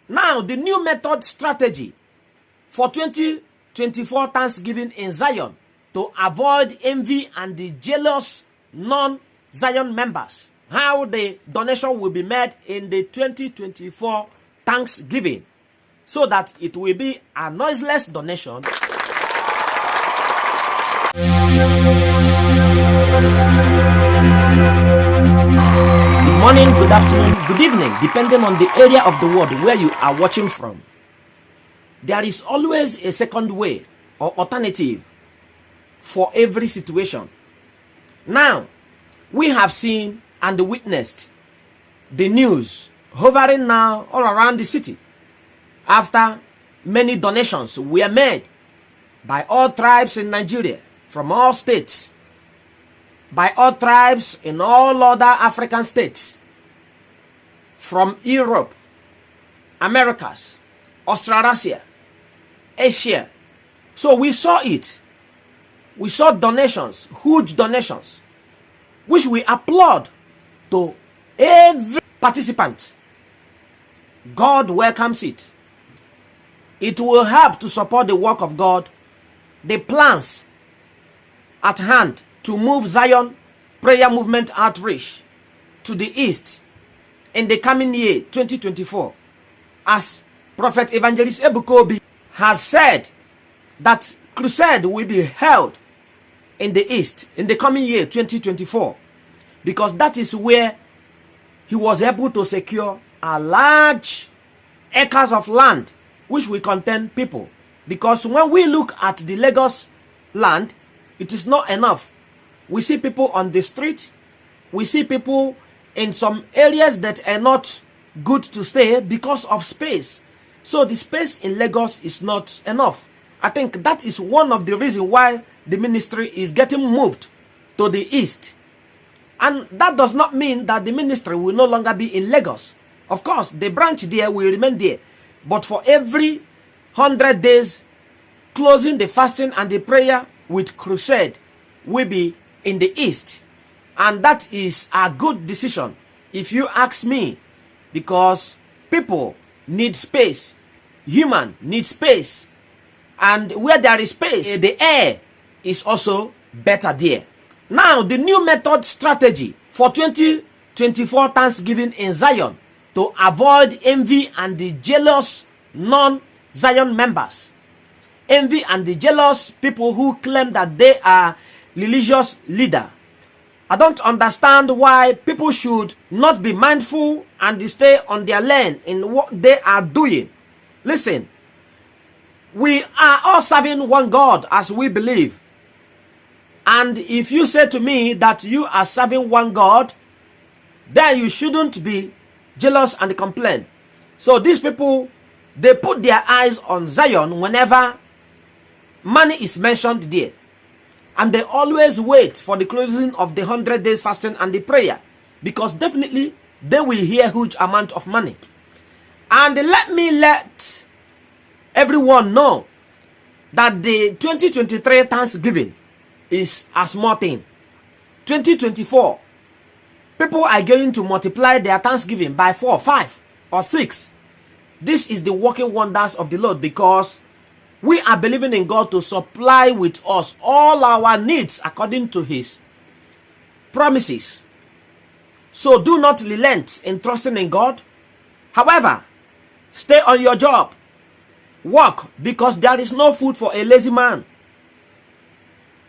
Now, the new method strategy for 2024 Thanksgiving in Zion to avoid envy and the jealous non-Zion members. How the donation will be made in the 2024 Thanksgiving so that it will be a noiseless donation. Good morning, good afternoon, good evening, depending on the area of the world where you are watching from. There is always a second way or alternative for every situation. Now, we have seen and witnessed the news hovering now all around the city after many donations were made by all tribes in Nigeria, from all states, by all tribes in all other African states, from Europe, Americas, Australasia, Asia. So we saw it. We saw donations, huge donations, which we applaud to every participant. God welcomes it. It will help to support the work of God, the plans at hand to move Zion prayer movement outreach to the east in the coming year 2024. As Prophet Evangelist Ebuka has said that crusade will be held in the east in the coming year 2024, because that is where he was able to secure a large acres of land which will contain people. Because when we look at the Lagos land, it is not enough. We see people on the street. We see people in some areas that are not good to stay because of space. So the space in Lagos is not enough. I think that is one of the reasons why the ministry is getting moved to the east. And that does not mean that the ministry will no longer be in Lagos. Of course, the branch there will remain there. But for every 100 days, closing the fasting and the prayer with crusade will be in the east. And that is a good decision, if you ask me, because people need space. Human need space. And where there is space, the air is also better there. Now, the new method strategy for 2024 Thanksgiving in Zion to avoid envy and the jealous non-Zion members. Envy and the jealous people who claim that they are religious leader. I don't understand why people should not be mindful and stay on their lane in what they are doing. Listen, we are all serving one God as we believe. And if you say to me that you are serving one God, then you shouldn't be jealous and complain. So these people, they put their eyes on Zion whenever money is mentioned there. And they always wait for the closing of the 100 days fasting and the prayer, because definitely they will hear huge amount of money. And let everyone know that the 2023 Thanksgiving is a small thing. 2024, people are going to multiply their Thanksgiving by 4, 5, or 6. This is the working wonders of the Lord, because we are believing in God to supply with us all our needs according to His promises. So do not relent in trusting in God. However, stay on your job. Work, because there is no food for a lazy man.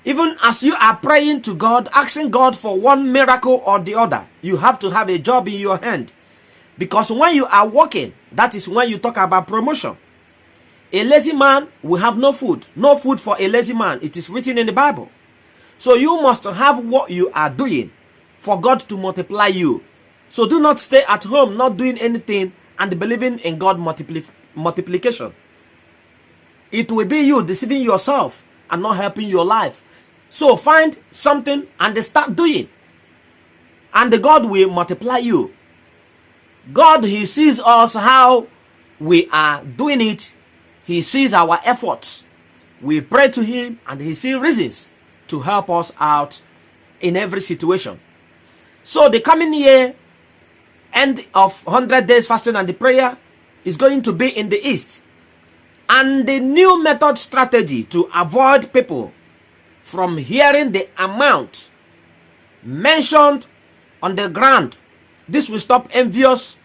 Even as you are praying to God, asking God for one miracle or the other, you have to have a job in your hand. Because when you are working, that is when you talk about promotion. A lazy man will have no food. No food for a lazy man. It is written in the Bible. So you must have what you are doing for God to multiply you. So do not stay at home not doing anything and believing in God multiplication. It will be you deceiving yourself and not helping your life. So find something and start doing. And God will multiply you. God, He sees us how we are doing it. He sees our efforts. We pray to Him and He sees reasons to help us out in every situation. So the coming year, end of 100 days fasting and the prayer, is going to be in the east. And the new method strategy to avoid people from hearing the amount mentioned on the ground, this will stop envious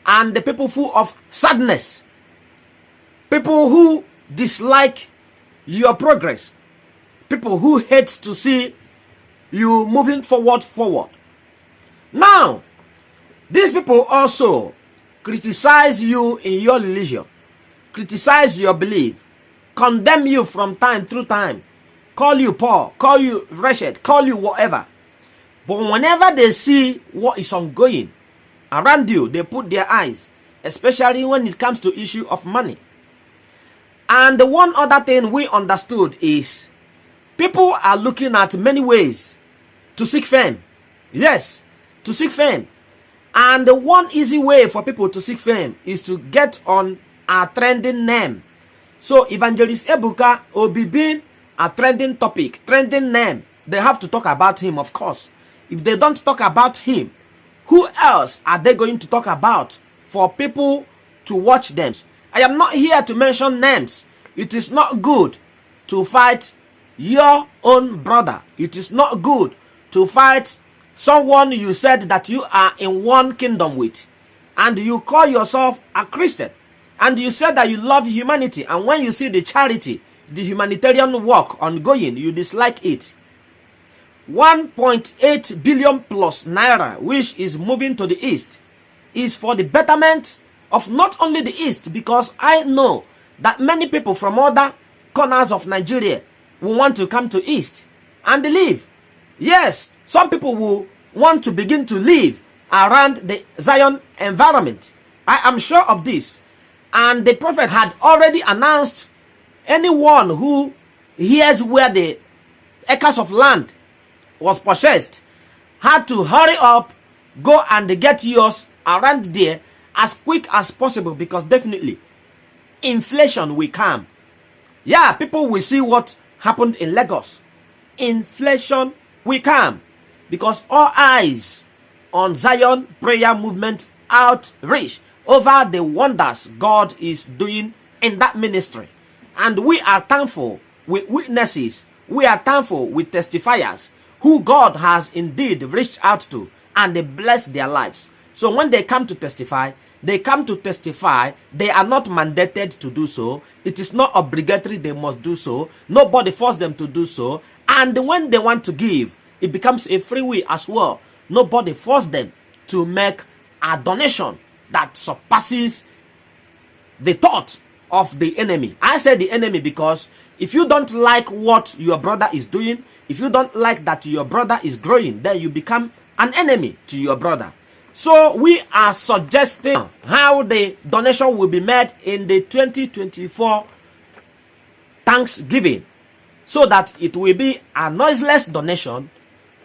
and the people full of sadness, people who dislike your progress, people who hate to see you moving forward. Now, these people also criticize you in your religion, criticize your belief, condemn you from time to time, call you poor, call you wretched, call you whatever. But whenever they see what is ongoing around you, they put their eyes, especially when it comes to issue of money. And the one other thing we understood is people are looking at many ways to seek fame. Yes, to seek fame. And the one easy way for people to seek fame is to get on a trending name. So Evangelist Ebuka will be being a trending topic, trending name. They have to talk about him, of course. If they don't talk about him, who else are they going to talk about for people to watch them? I am not here to mention names. It is not good to fight your own brother. It is not good to fight someone you said that you are in one kingdom with, and you call yourself a Christian, and you said that you love humanity, and when you see the charity, the humanitarian work ongoing, you dislike it. 1.8 billion plus naira, which is moving to the east, is for the betterment of not only the east, because I know that many people from other corners of Nigeria will want to come to east and live. Yes, some people will want to begin to live around the Zion environment. I am sure of this. And the prophet had already announced anyone who hears where the acres of land was purchased had to hurry up, go and get yours around there as quick as possible, because definitely inflation will come. Yeah, people will see what happened in Lagos. Inflation will come because all eyes on Zion prayer movement outreach over the wonders God is doing in that ministry. And we are thankful with witnesses. We are thankful with testifiers who God has indeed reached out to and they bless their lives. So when they come to testify, they come to testify. They are not mandated to do so. It is not obligatory they must do so. Nobody forced them to do so. And when they want to give, it becomes a free will as well. Nobody forced them to make a donation that surpasses the thought of the enemy. I say the enemy because if you don't like what your brother is doing, if you don't like that your brother is growing, then you become an enemy to your brother. So we are suggesting how the donation will be made in the 2024 Thanksgiving, so that it will be a noiseless donation.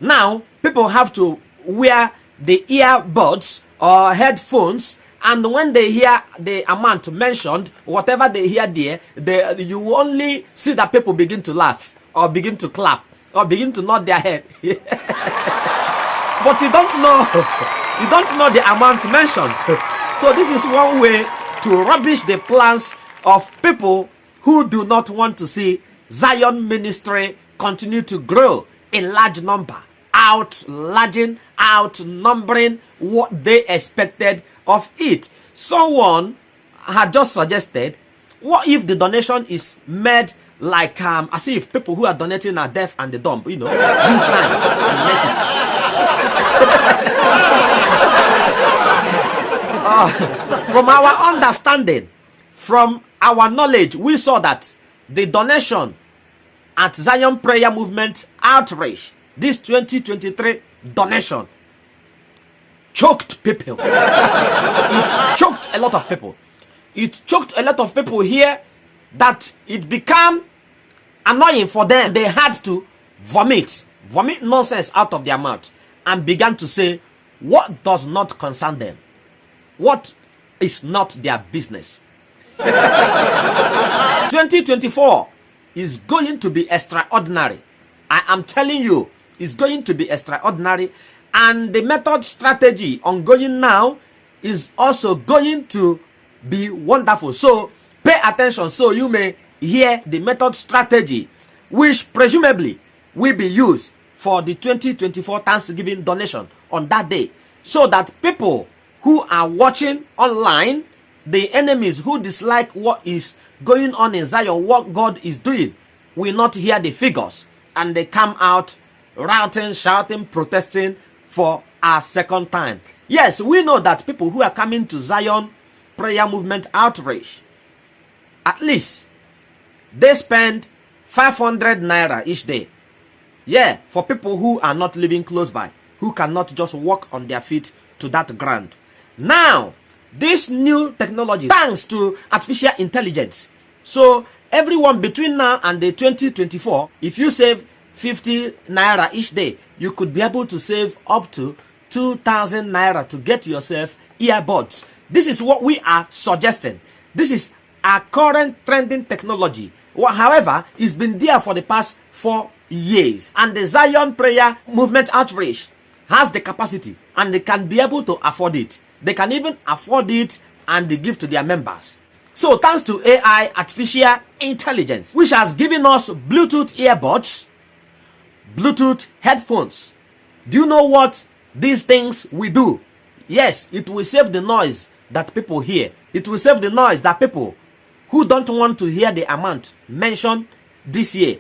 Now, people have to wear the earbuds or headphones, and when they hear the amount mentioned, whatever they hear there, you will only see that people begin to laugh or begin to clap or begin to nod their head. But you don't know the amount mentioned. So this is one way to rubbish the plans of people who do not want to see Zion ministry continue to grow in large number, outnumbering what they expected of it. Someone had just suggested, what if the donation is made like as if people who are donating are deaf and the dumb, do sign and make it. From our understanding, from our knowledge, we saw that the donation at Zion Prayer Movement Outreach, this 2023 donation, choked people. It choked a lot of people. It choked a lot of people here that it became annoying for them. They had to vomit nonsense out of their mouth and began to say what does not concern them, what is not their business. 2024 is going to be extraordinary. I am telling you, it's going to be extraordinary. And the method strategy ongoing now is also going to be wonderful. So pay attention so you may hear the method strategy which presumably will be used for the 2024 Thanksgiving donation on that day, so that people who are watching online, the enemies who dislike what is going on in Zion, what God is doing, will not hear the figures and they come out routing, shouting, protesting for a second time. Yes, we know that people who are coming to Zion prayer movement outreach, at least they spend 500 naira each day. Yeah, for people who are not living close by, who cannot just walk on their feet to that ground. Now, this new technology, thanks to artificial intelligence, so everyone between now and the 2024, if you save 50 naira each day, you could be able to save up to 2,000 naira to get yourself earbuds. This is what we are suggesting. This is our current trending technology. However, it's been there for the past 4 years, and the Zion prayer movement outreach has the capacity and they can be able to afford it. They can even afford it and they give to their members. So thanks to AI, artificial intelligence, which has given us Bluetooth earbuds, Bluetooth headphones. Do you know what these things will do? Yes, it will save the noise that people hear. It will save the noise that people who don't want to hear the amount mentioned this year.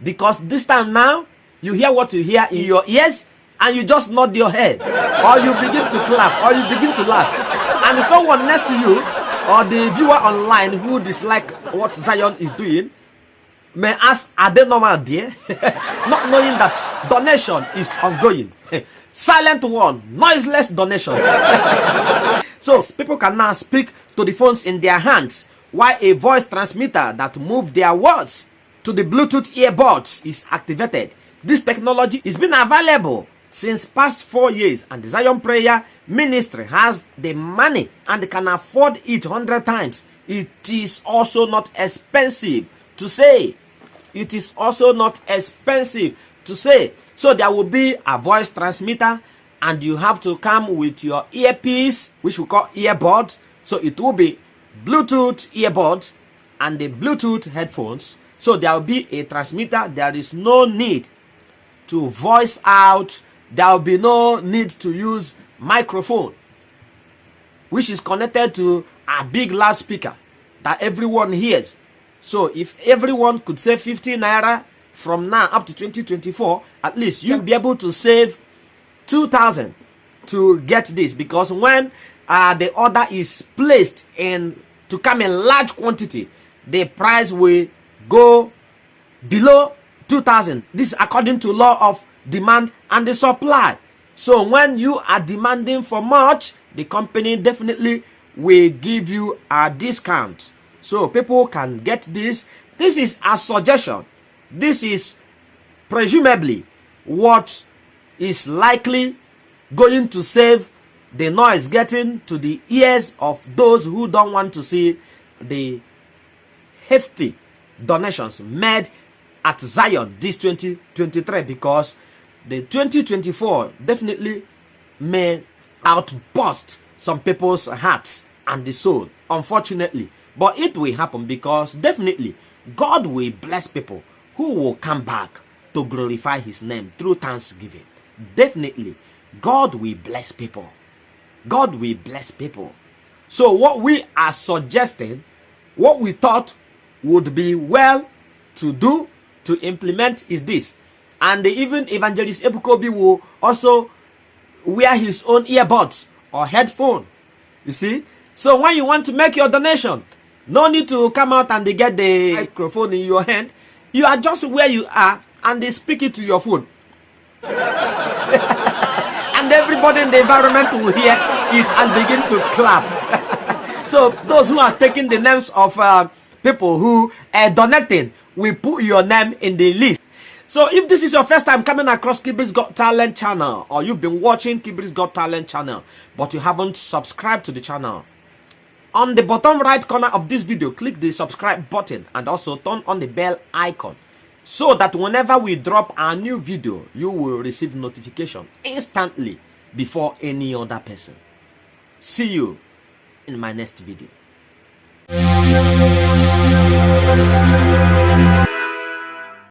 Because this time now, you hear what you hear in your ears and you just nod your head, or you begin to clap, or you begin to laugh. And someone next to you, or the viewer online who dislike what Zion is doing, may ask, are they normal there? Not knowing that donation is ongoing. Silent one, noiseless donation. So people can now speak to the phones in their hands, while a voice transmitter that moves their words to the Bluetooth earbuds is activated. This technology has been available since past 4 years, and the Zion Prayer Ministry has the money and can afford it 100 times. It is also not expensive to say. It is also not expensive to say. So there will be a voice transmitter, and you have to come with your earpiece, which we call earbud. So it will be Bluetooth earbuds and the Bluetooth headphones. So there will be a transmitter. There is no need to voice out. There will be no need to use microphone, which is connected to a big loudspeaker that everyone hears. So if everyone could save 50 naira from now up to 2024, at least you'll be able to save 2,000 to get this, because when the order is placed in to come in large quantity, the price will go below 2,000. This is according to law of demand and the supply. So when you are demanding for much, the company definitely will give you a discount, so people can get this. This is a suggestion. This is presumably what is likely going to save the noise getting to the ears of those who don't want to see the hefty donations made at Zion this 2023, because the 2024 definitely may outburst some people's hearts and the soul, unfortunately. But it will happen, because definitely God will bless people who will come back to glorify his name through thanksgiving. Definitely God will bless people. God will bless people. So what we are suggesting, what we thought would be well to do, to implement, is this. And even Evangelist Ebuka will also wear his own earbuds or headphone. You see? So when you want to make your donation, no need to come out and get the microphone in your hand. You are just where you are and they speak it to your phone. And everybody in the environment will hear it and begin to clap. So those who are taking the names of people who are donating, we put your name in the list. So if this is your first time coming across Kibri's Got Talent channel, or you've been watching Kibri's Got Talent channel but you haven't subscribed to the channel, on the bottom right corner of this video, click the subscribe button and also turn on the bell icon, so that whenever we drop a new video, you will receive notification instantly before any other person. See you in my next video. you.